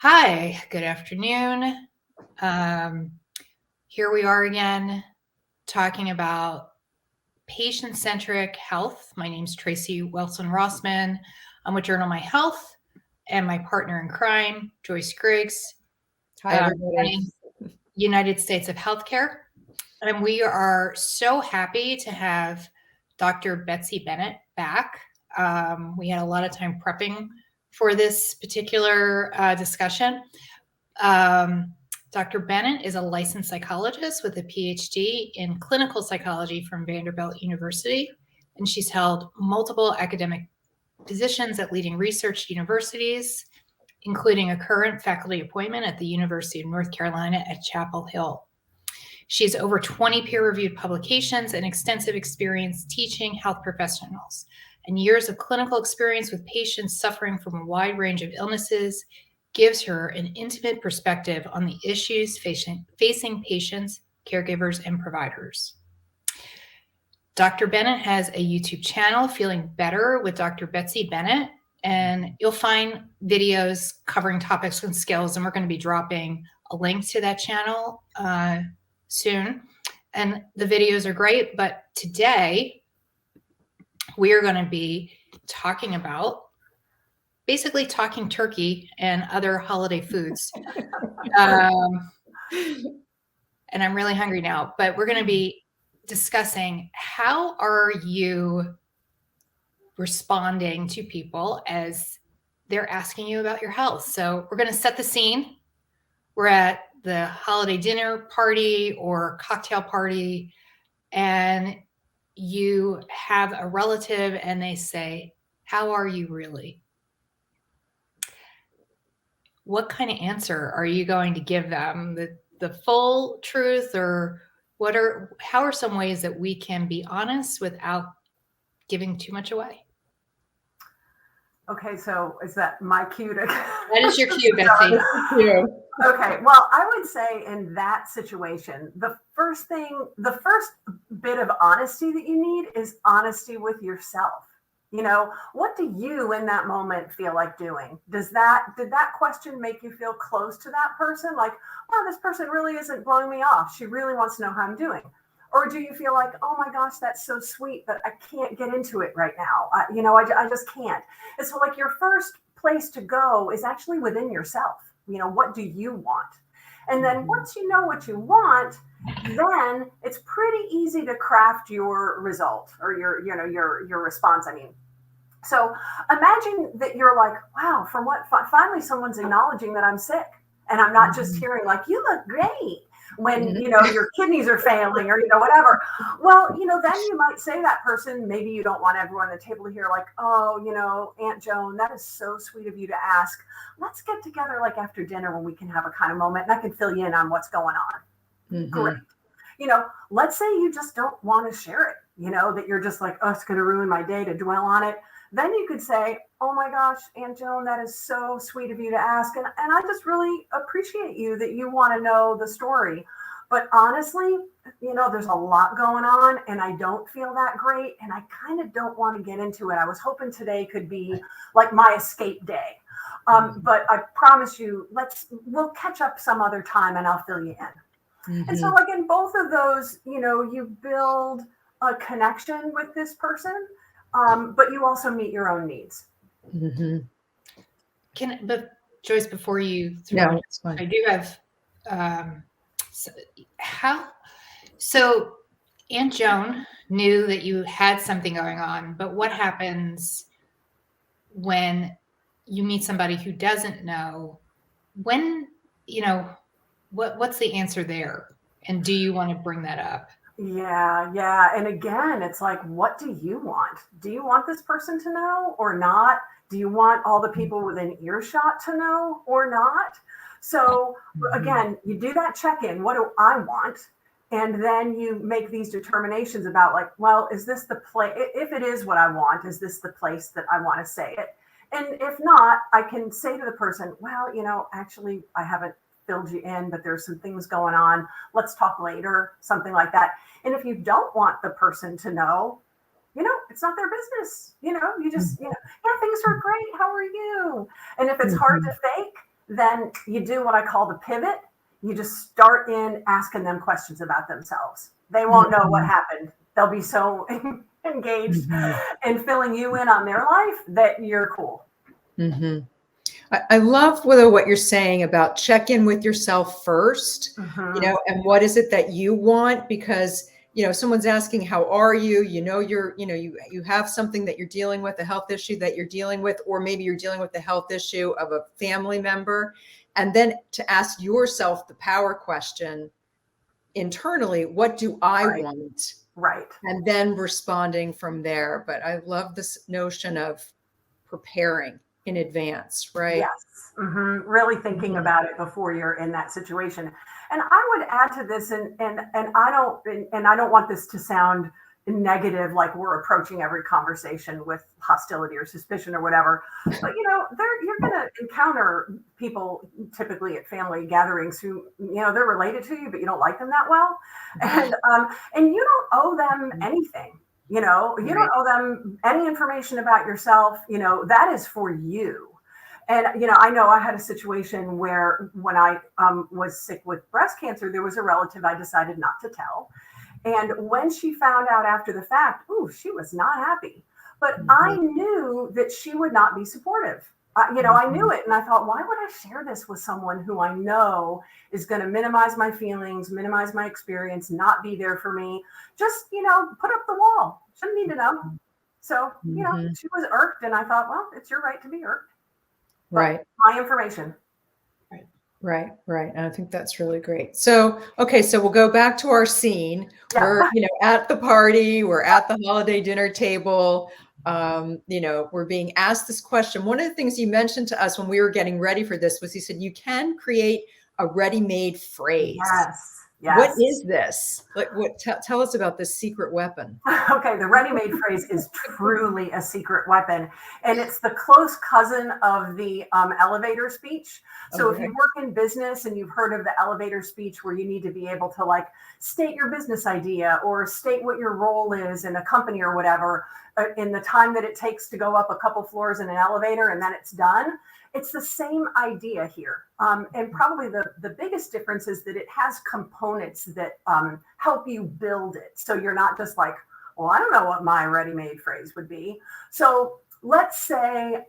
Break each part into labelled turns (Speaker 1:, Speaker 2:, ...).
Speaker 1: Hi, good afternoon. Um, Here we are again talking about patient-centric health. My name's Tracey Welson-Rossman. I'm with Journal My Health and my partner in crime, Joyce Griggs,
Speaker 2: Hi, everybody.
Speaker 1: running United States of Healthcare. And we are so happy to have Dr. Betsy Bennett back. We had a lot of time prepping for this particular discussion. Dr. Bennett is a licensed psychologist with a PhD in clinical psychology from Vanderbilt University, and she's held multiple academic positions at leading research universities, including a current faculty appointment at the University of North Carolina at Chapel Hill. She has over 20 peer-reviewed publications and extensive experience teaching health professionals, and years of clinical experience with patients suffering from a wide range of illnesses gives her an intimate perspective on the issues facing patients, caregivers, and providers. Dr. Bennett has a YouTube channel, Feeling Better with Dr. Betsy Bennett, and you'll find videos covering topics and skills, and we're going to be dropping a link to that channel soon. And the videos are great, but today we are going to be talking about basically talking turkey and other holiday foods. And I'm really hungry now, but we're going to be discussing how are you responding to people as they're asking you about your health. So we're going to set the scene. We're at the holiday dinner party or cocktail party, and you have a relative and they say, "How are you really?" What kind of answer are you going to give them? The full truth, or how are some ways that we can be honest without giving too much away?
Speaker 2: Okay, so is that my cue to?
Speaker 1: That is your cue, Betsy.
Speaker 2: Okay, well, I would say in that situation, the first bit of honesty that you need is honesty with yourself. You know, what do you in that moment feel like doing? Did that question make you feel close to that person? Like, well, this person really isn't blowing me off. She really wants to know how I'm doing. Or do you feel like, oh my gosh, that's so sweet, but I can't get into it right now. I just can't. And so like your first place to go is actually within yourself. You know, what do you want? And then once you know what you want, then it's pretty easy to craft your result or your response. I mean, so imagine that you're like, wow, finally someone's acknowledging that I'm sick. And I'm not just hearing like, you look great when, your kidneys are failing or, whatever. Well, then you might say that person, maybe you don't want everyone at the table to hear like, oh, Aunt Joan, that is so sweet of you to ask. Let's get together like after dinner when we can have a kind of moment and I can fill you in on what's going on. Mm-hmm. Great. Let's say you just don't want to share it, that you're just like, oh, it's going to ruin my day to dwell on it. Then you could say, oh my gosh, Aunt Joan, that is so sweet of you to ask. And I just really appreciate you that you want to know the story. But honestly, there's a lot going on and I don't feel that great. And I kind of don't want to get into it. I was hoping today could be like my escape day. But I promise you, we'll catch up some other time and I'll fill you in. Mm-hmm. And so like in both of those, you build a connection with this person. But you also meet your own needs.
Speaker 1: Mm-hmm. But Joyce, before you I do have so Aunt Joan knew that you had something going on, but what happens when you meet somebody who doesn't know? When, what's the answer there? And do you want to bring that up?
Speaker 2: Yeah. And again, it's like, what do you want? Do you want this person to know or not? Do you want all the people within earshot to know or not? So again, you do that check-in. What do I want? And then you make these determinations about like, well, is this the place? If it is what I want, is this the place that I want to say it? And if not, I can say to the person, well, actually, I haven't filled you in, but there's some things going on. Let's talk later, something like that. And if you don't want the person to know, it's not their business. You just, yeah, things are great. How are you? And if it's hard to fake, then you do what I call the pivot. You just start in asking them questions about themselves. They won't know what happened. They'll be so engaged in filling you in on their life that you're cool.
Speaker 3: I love what you're saying about check in with yourself first, and what is it that you want? Because, someone's asking, how are you? You have something that you're dealing with, a health issue that you're dealing with, or maybe you're dealing with the health issue of a family member. And then to ask yourself the power question internally, what do I want?
Speaker 2: Right.
Speaker 3: And then responding from there. But I love this notion of preparing in advance, right?
Speaker 2: Yes. Really thinking about it before you're in that situation. And I would add to this, and I don't want this to sound negative, like we're approaching every conversation with hostility or suspicion or whatever. But you're going to encounter people typically at family gatherings who they're related to you, but you don't like them that well, and you don't owe them anything. You don't owe them any information about yourself. That is for you. And, I know I had a situation where when I was sick with breast cancer, there was a relative I decided not to tell. And when she found out after the fact, she was not happy. But I knew that she would not be supportive. I knew it. And I thought, why would I share this with someone who I know is going to minimize my feelings, minimize my experience, not be there for me? Just, put up the wall. Shouldn't need to know. So, she was irked. And I thought, well, it's your right to be irked.
Speaker 3: Right.
Speaker 2: My information.
Speaker 3: Right. And I think that's really great. So, okay. So we'll go back to our scene. Yeah. We're, at the party, we're at the holiday dinner table. We're being asked this question. One of the things you mentioned to us when we were getting ready for this was you said you can create a ready-made phrase.
Speaker 2: Yes.
Speaker 3: What is this? Tell us about this secret weapon.
Speaker 2: Okay, the ready-made phrase is truly a secret weapon, and it's the close cousin of the elevator speech. So if you work in business and you've heard of the elevator speech where you need to be able to state your business idea or state what your role is in a company or whatever in the time that it takes to go up a couple floors in an elevator and then it's done. It's the same idea here. And probably the biggest difference is that it has components that help you build it. So you're not just like, well, I don't know what my ready-made phrase would be. So let's say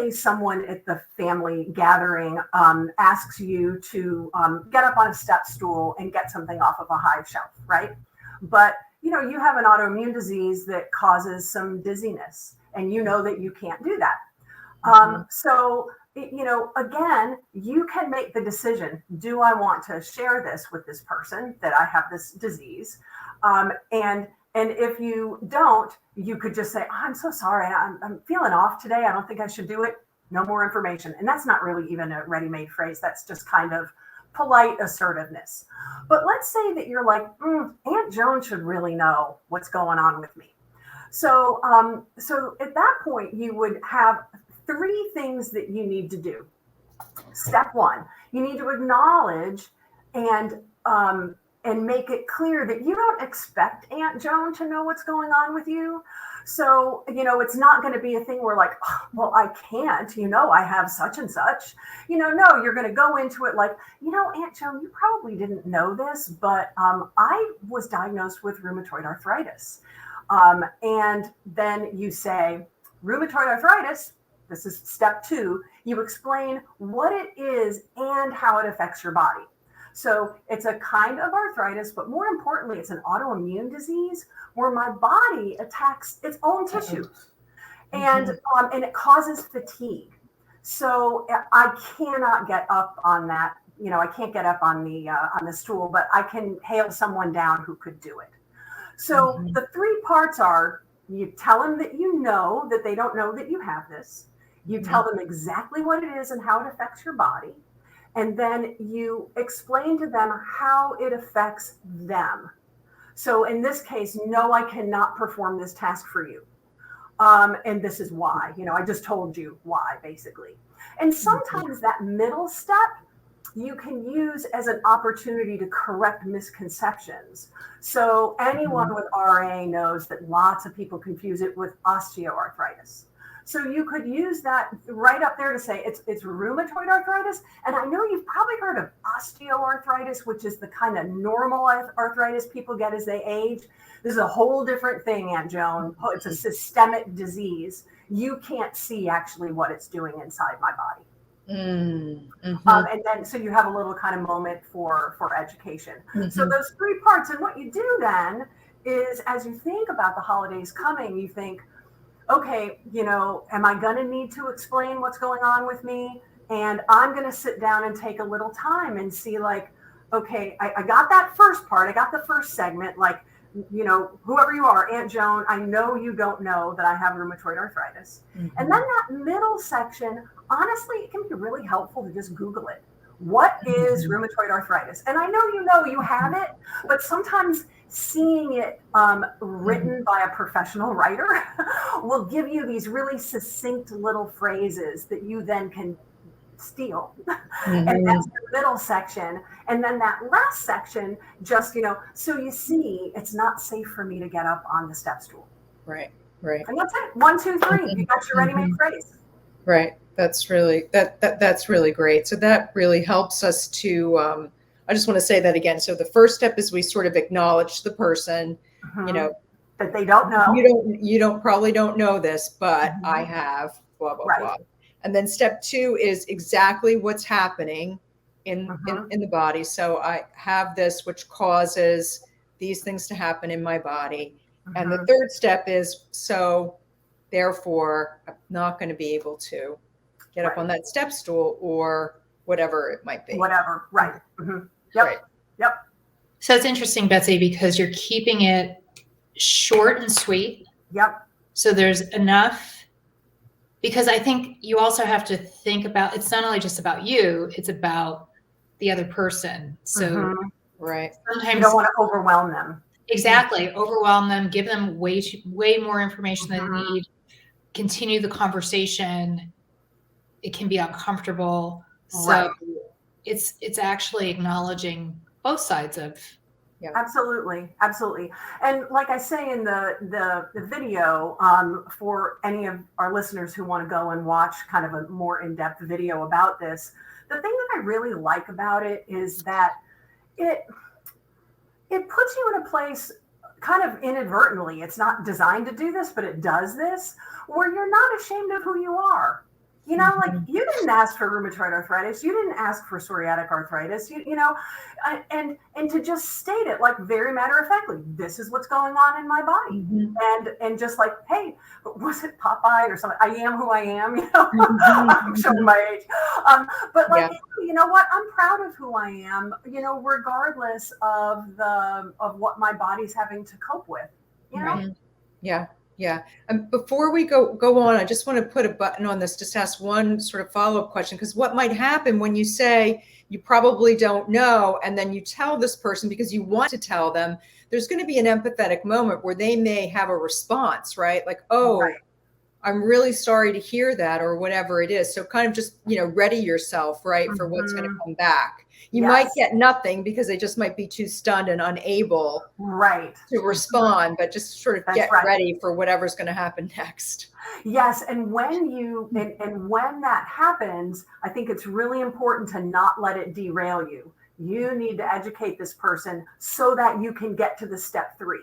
Speaker 2: someone at the family gathering asks you to get up on a step stool and get something off of a high shelf, right? But you have an autoimmune disease that causes some dizziness, and you know that you can't do that. So, again, you can make the decision. Do I want to share this with this person that I have this disease? And if you don't, you could just say, I'm so sorry. I'm feeling off today. I don't think I should do it. No more information. And that's not really even a ready-made phrase. That's just kind of polite assertiveness. But let's say that you're like, Aunt Joan should really know what's going on with me. So at that point, you would have 3 things that you need to do. Step 1, you need to acknowledge and make it clear that you don't expect Aunt Joan to know what's going on with you. So, it's not going to be a thing where like, oh, well, I can't, I have such and such, no, you're going to go into it like, Aunt Joan, you probably didn't know this, but I was diagnosed with rheumatoid arthritis. And then you say, rheumatoid arthritis, this is step 2, you explain what it is and how it affects your body. So it's a kind of arthritis, but more importantly, it's an autoimmune disease where my body attacks its own tissues and it causes fatigue. So I cannot get up on that. I can't get up on the stool, but I can hail someone down who could do it. So the 3 parts are, you tell them that that they don't know that you have this. You tell them exactly what it is and how it affects your body. And then you explain to them how it affects them. So in this case, no, I cannot perform this task for you. And this is why, I just told you why, basically. And sometimes that middle step you can use as an opportunity to correct misconceptions. So anyone with RA knows that lots of people confuse it with osteoarthritis. So you could use that right up there to say it's rheumatoid arthritis. And I know you've probably heard of osteoarthritis, which is the kind of normal arthritis people get as they age. This is a whole different thing, Aunt Joan. It's a systemic disease. You can't see actually what it's doing inside my body. And then, so you have a little kind of moment for education. So those 3 parts. And what you do then is, as you think about the holidays coming, you think, okay, am I going to need to explain what's going on with me? And I'm going to sit down and take a little time and see, like, okay, I got that first part. I got the first segment, like, whoever you are, Aunt Joan, I know you don't know that I have rheumatoid arthritis. And then that middle section, honestly, it can be really helpful to just Google it. What is rheumatoid arthritis? And I know you have it, but sometimes seeing it written by a professional writer will give you these really succinct little phrases that you then can steal. And that's the middle section. And then that last section, just, so you see, it's not safe for me to get up on the step stool.
Speaker 3: Right.
Speaker 2: And that's it. 1, 2, 3. You got your ready-made phrase.
Speaker 3: Right. That's really, that's really great. So that really helps us to, I just want to say that again. So the first step is we sort of acknowledge the person,
Speaker 2: that they don't know.
Speaker 3: You probably don't know this, but I have blah, blah, blah. And then step 2 is exactly what's happening in the body. So I have this, which causes these things to happen in my body. And the third step is, so therefore, I'm not going to be able to get up on that step stool or whatever it might be.
Speaker 2: Whatever. Right. Yep.
Speaker 1: So it's interesting, Betsy, because you're keeping it short and sweet.
Speaker 2: Yep.
Speaker 1: So there's enough, because I think you also have to think about, it's not only just about you, it's about the other person. So
Speaker 3: right.
Speaker 1: Sometimes
Speaker 2: you don't want to overwhelm them.
Speaker 1: Exactly. Overwhelm them, give them way more information than they need, continue the conversation. It can be uncomfortable. So it's actually acknowledging both sides of.
Speaker 3: Yeah.
Speaker 2: Absolutely. And like I say in the video, for any of our listeners who want to go and watch kind of a more in-depth video about this, the thing that I really like about it is that it puts you in a place kind of inadvertently. It's not designed to do this, but it does this, where you're not ashamed of who you are. Like you didn't ask for rheumatoid arthritis. You didn't ask for psoriatic arthritis, and to just state it like very matter of factly, this is what's going on in my body. And just like, hey, was it Popeye or something? I am who I am, I'm showing my age. But like, you know what? I'm proud of who I am, regardless of what my body's having to cope with,
Speaker 3: Yeah. And before we go on, I just want to put a button on this, just ask one sort of follow-up question, because what might happen when you say you probably don't know, and then you tell this person because you want to tell them, there's going to be an empathetic moment where they may have a response, right? Like, I'm really sorry to hear that, or whatever it is. So kind of just, ready yourself, right, for what's going to come back. You might get nothing because they just might be too stunned and unable to respond, but just sort of get ready for whatever's going to happen next.
Speaker 2: Yes. And when that happens, I think it's really important to not let it derail you. You need to educate this person so that you can get to the step 3.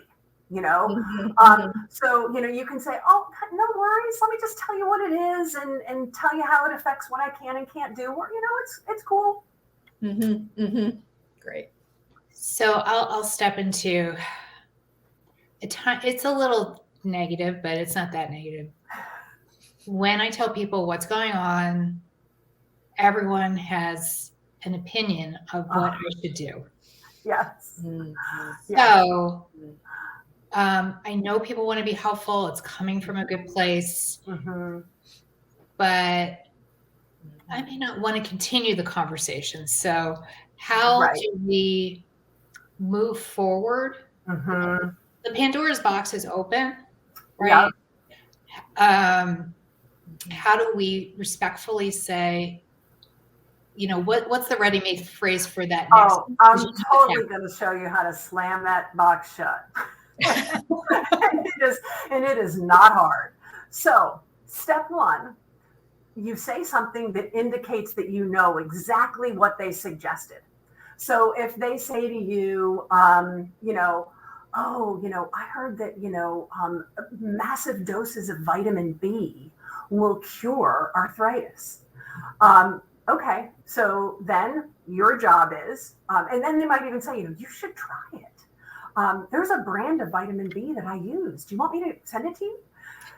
Speaker 2: So, you can say, oh, no worries. Let me just tell you what it is and tell you how it affects what I can and can't do. Or, it's cool.
Speaker 3: Great.
Speaker 1: So I'll step into a time. It's a little negative, but it's not that negative. When I tell people what's going on, everyone has an opinion of what I should do.
Speaker 2: Yes.
Speaker 1: So I know people want to be helpful. It's coming from a good place, but I may not want to continue the conversation. So how do we move forward? The Pandora's box is open, right? How do we respectfully say, what's the ready-made phrase for that next?
Speaker 2: Oh, I'm totally going to show you how to slam that box shut. and it is not hard. So Step one, you say something that indicates that you know exactly what they suggested. So if they say to you, oh, I heard that, massive doses of vitamin B will cure arthritis. Okay, so then your job is, and then they might even say, you should try it. There's a brand of vitamin B that I use. Do you want me to send it to you?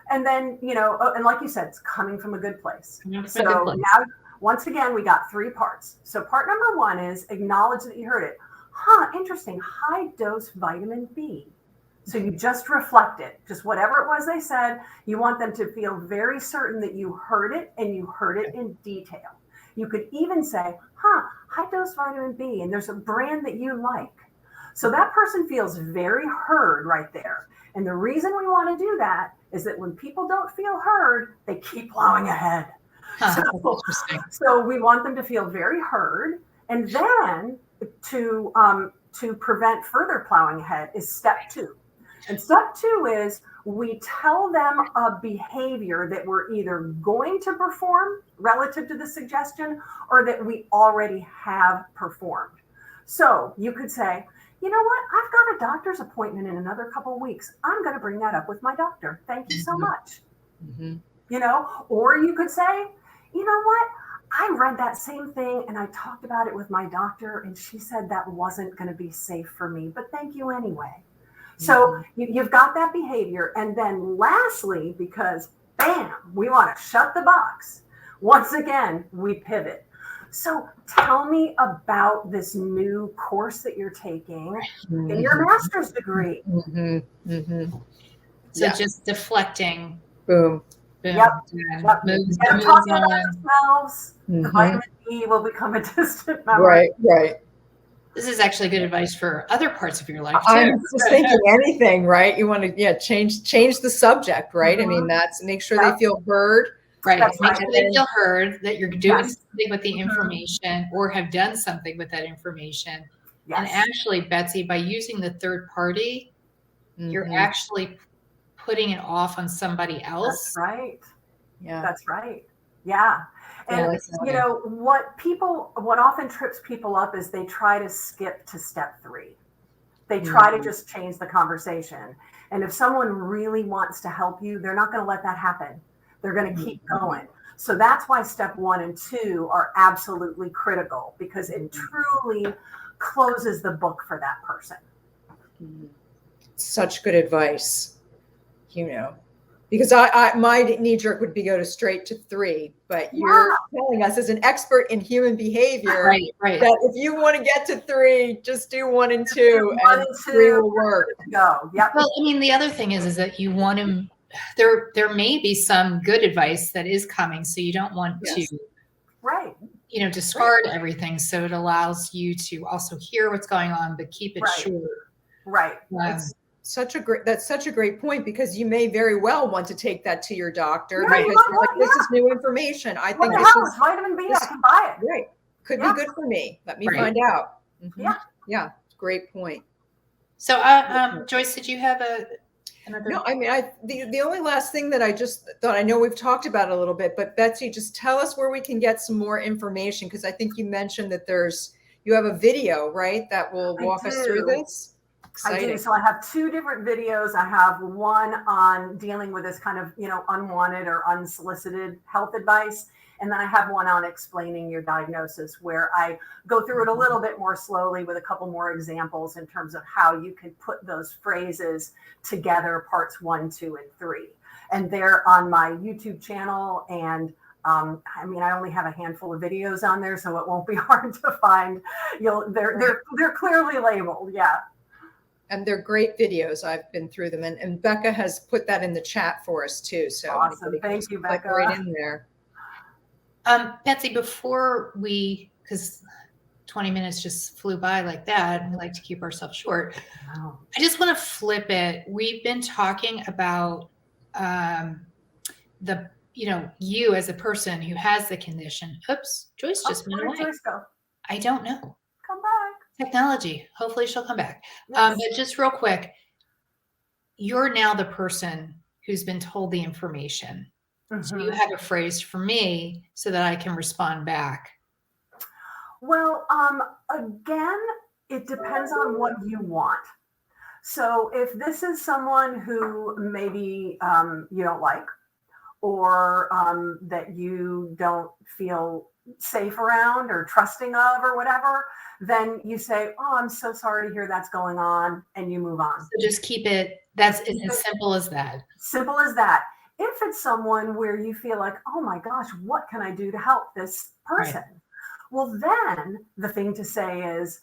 Speaker 2: And then, and like you said, it's coming from a good place. So now, once again, we got 3 parts. So part number 1 is acknowledge that you heard it. Interesting. High dose vitamin B. So you just reflect it, just whatever it was they said. You want them to feel very certain that you heard it and you heard it in detail. You could even say, high dose vitamin B, and there's a brand that you like. So that person feels very heard right there. And the reason we want to do that is that when people don't feel heard, they keep plowing ahead. So we want them to feel very heard. And then to prevent further plowing ahead is step 2. And step 2 is we tell them a behavior that we're either going to perform relative to the suggestion or that we already have performed. So you could say, you know what? I've got a doctor's appointment in another couple of weeks. I'm going to bring that up with my doctor. Thank you so much. Or you could say, you know what? I read that same thing and I talked about it with my doctor and she said that wasn't going to be safe for me, but thank you anyway. So you've got that behavior. And then lastly, because bam, we want to shut the box. Once again, we pivot. So tell me about this new course that you're taking in your master's degree.
Speaker 1: So just deflecting.
Speaker 3: Boom.
Speaker 2: Yep. Moves talking about themselves. The vitamin B will become a distant memory.
Speaker 3: Right.
Speaker 1: This is actually good advice for other parts of your life too.
Speaker 3: I'm just thinking anything, right? You want to, change the subject, right? I mean, that's make sure they feel heard.
Speaker 1: Right. Make sure they feel heard, that you're doing something with the information or have done something with that information. And actually, Betsy, by using the third party, you're actually putting it off on somebody else.
Speaker 2: That's right.
Speaker 3: Yeah.
Speaker 2: That's right. Yeah. And what often trips people up is they try to skip to step 3. They try to just change the conversation. And if someone really wants to help you, they're not going to let that happen. They're going to keep going. So that's why step 1 and 2 are absolutely critical, because it truly closes the book for that person.
Speaker 3: Such good advice, because my knee jerk would be go to straight to 3, but you're telling us as an expert in human behavior that if you want to get to 3, just do 1 and 2, and 3 will work.
Speaker 2: Go. Yep.
Speaker 1: Well, I mean, the other thing is that you want to. There may be some good advice that is coming, so you don't want to, discard everything. So it allows you to also hear what's going on, but keep it short.
Speaker 2: Right.
Speaker 3: That's such a great point, because you may very well want to take that to your doctor
Speaker 2: because
Speaker 3: you're like, this is new information. I think this is
Speaker 2: vitamin B. I can buy it.
Speaker 3: Right. Could be good for me. Let me find out. Yeah. Great point.
Speaker 1: So, Joyce, did you have another?
Speaker 3: No, I mean, the only last thing that I just thought, I know we've talked about it a little bit, but Betsy, just tell us where we can get some more information, because I think you mentioned that you have a video, right, that will walk us through this. Exciting.
Speaker 2: I do. So I have 2 different videos. I have one on dealing with this kind of, unwanted or unsolicited health advice. And then I have one on explaining your diagnosis, where I go through it a little bit more slowly with a couple more examples in terms of how you can put those phrases together, parts 1, 2, and 3. And they're on my YouTube channel. And I only have a handful of videos on there, so it won't be hard to find. They're clearly labeled. Yeah.
Speaker 3: And they're great videos. I've been through them. And Becca has put that in the chat for us too. So
Speaker 2: awesome. Thank you, Becca.
Speaker 3: Right in there.
Speaker 1: Betsy, because 20 minutes just flew by like that, and we like to keep ourselves short.
Speaker 2: Wow.
Speaker 1: I just want to flip it. We've been talking about you as a person who has the condition. Oops, Joyce just went away.
Speaker 2: Joyce go?
Speaker 1: I don't know.
Speaker 2: Come back.
Speaker 1: Technology. Hopefully she'll come back.
Speaker 2: Yes.
Speaker 1: But just real quick, you're now the person who's been told the information. Do you have a phrase for me so that I can respond back?
Speaker 2: Well, again, it depends on what you want. So if this is someone who maybe you don't like, or that you don't feel safe around or trusting of or whatever, then you say, oh, I'm so sorry to hear that's going on, and you move on.
Speaker 1: So just keep it, that's as simple as that.
Speaker 2: Simple as that. If it's someone where you feel like, oh my gosh, what can I do to help this person? Right. Well, then the thing to say is,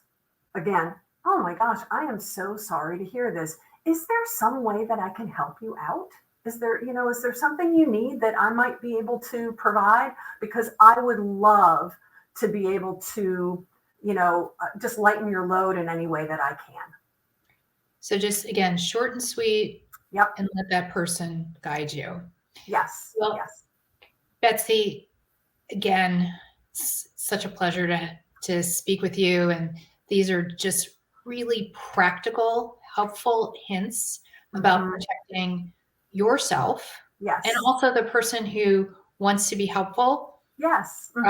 Speaker 2: again, oh my gosh, I am so sorry to hear this. Is there some way that I can help you out? Is there something you need that I might be able to provide? Because I would love to be able to, just lighten your load in any way that I can.
Speaker 1: So just, again, short and sweet.
Speaker 2: Yep.
Speaker 1: And let that person guide you.
Speaker 2: Yes.
Speaker 1: Well,
Speaker 2: yes.
Speaker 1: Betsy, again, it's such a pleasure to speak with you. And these are just really practical, helpful hints about protecting yourself.
Speaker 2: Yes.
Speaker 1: And also the person who wants to be helpful.
Speaker 2: Yes.
Speaker 1: So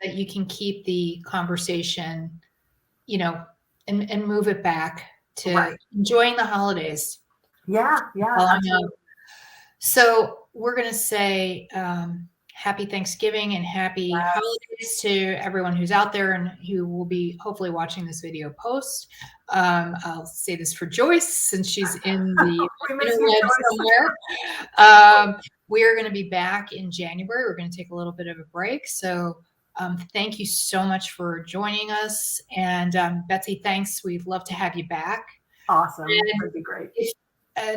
Speaker 1: that you can keep the conversation, and move it back to enjoying the holidays.
Speaker 2: Yeah.
Speaker 1: So we're going to say happy Thanksgiving and happy holidays to everyone who's out there and who will be hopefully watching this video post. I'll say this for Joyce, since she's in the internet somewhere. We are going to be back in January. We're going to take a little bit of a break. So thank you so much for joining us. And Betsy, thanks. We'd love to have you back.
Speaker 2: Awesome. That'd be great.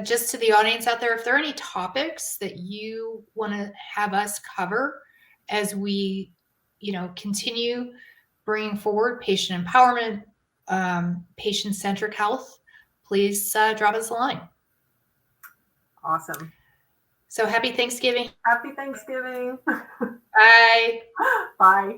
Speaker 1: Just to the audience out there, if there are any topics that you want to have us cover as we, continue bringing forward patient empowerment, patient-centric health, please drop us a line.
Speaker 2: Awesome.
Speaker 1: So happy Thanksgiving.
Speaker 2: Happy Thanksgiving.
Speaker 1: Bye.
Speaker 2: Bye.